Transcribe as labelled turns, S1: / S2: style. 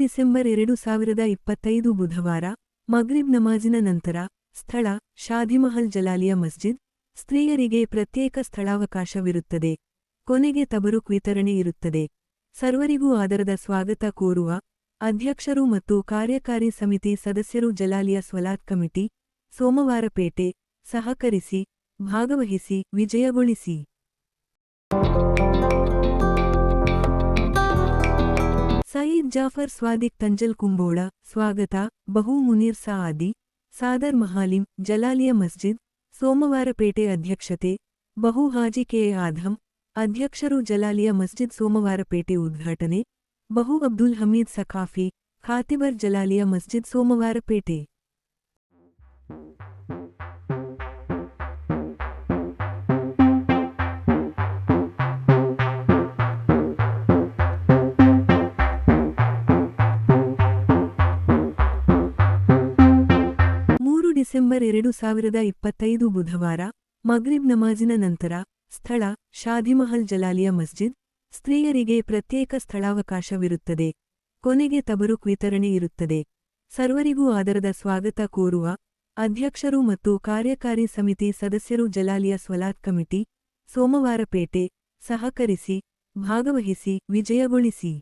S1: December 2025 ಬುಧವಾರ ಮಗ್ರಿಬ್ ನಮಾಜಿನ ನಂತರ ಸ್ಥಳ ಶಾದಿಮಹಲ್ ಜಲಾಲಿಯ ಮಸ್ಜಿದ್ ಸ್ತ್ರೀಯರಿಗೆ ಪ್ರತ್ಯೇಕ ಸ್ಥಳಾವಕಾಶವಿರುತ್ತದೆ. ಕೊನೆಗೆ ತಬರುಕ್ ವಿತರಣೆ ಇರುತ್ತದೆ. ಸರ್ವರಿಗೂ ಆದರದ ಸ್ವಾಗತ ಕೋರುವ ಅಧ್ಯಕ್ಷರು ಮತ್ತು ಕಾರ್ಯಕಾರಿ ಸಮಿತಿ ಸದಸ್ಯರು ಜಲಾಲಿಯ ಸ್ವಲಾತ್ ಕಮಿಟಿ ಸೋಮವಾರಪೇಟೆ ಸಹಕರಿಸಿ ಭಾಗವಹಿಸಿ ವಿಜಯಗೊಳಿಸಿ. ಸಯೀದ್ ಜಾಫರ್ ಸ್ವಾದಿಕ್ ತಂಜಲ್ ಕುಂಬೋಳ ಸ್ವಾಗತ. ಬಹು ಮುನೀರ್ ಸಾದಿ ಸಾದರ್ ಮಹಾಲಿಂ ಜಲಾಲಿಯ ಮಸ್ಜಿದ್ ಸೋಮವಾರಪೇಟೆ ಅಧ್ಯಕ್ಷತೆ ಬಹು ಹಾಜಿ ಕೆ ಆಧಂ ಅಧ್ಯಕ್ಷರು ಜಲಾಲಿಯ ಮಸ್ಜಿದ್ ಸೋಮವಾರಪೇಟೆ ಉದ್ಘಾಟನೆ ಬಹು ಅಬ್ದುಲ್ ಹಮೀದ್ ಸಖಾಫಿ ಖಾತಿಬರ್ ಜಲಾಲಿಯ ಮಸ್ಜಿದ್ ಸೋಮವಾರಪೇಟೆ. ಡಿಸೆಂಬರ್ 2025 ಬುಧವಾರ ಮಗ್ರಿಬ್ ನಮಾಜಿನ ನಂತರ ಸ್ಥಳ ಶಾದಿಮಹಲ್ ಜಲಾಲಿಯ ಮಸ್ಜಿದ್ ಸ್ತ್ರೀಯರಿಗೆ ಪ್ರತ್ಯೇಕ ಸ್ಥಳಾವಕಾಶವಿರುತ್ತದೆ. ಕೊನೆಗೆ ತಬರುಕ್ ವಿತರಣೆ ಇರುತ್ತದೆ. ಸರ್ವರಿಗೂ ಆದರದ ಸ್ವಾಗತ ಕೋರುವ ಅಧ್ಯಕ್ಷರು ಮತ್ತು ಕಾರ್ಯಕಾರಿ ಸಮಿತಿ ಸದಸ್ಯರು ಜಲಾಲಿಯ ಸ್ವಲಾತ್ ಕಮಿಟಿ ಸೋಮವಾರಪೇಟೆ ಸಹಕರಿಸಿ ಭಾಗವಹಿಸಿ ವಿಜಯಗೊಳಿಸಿ.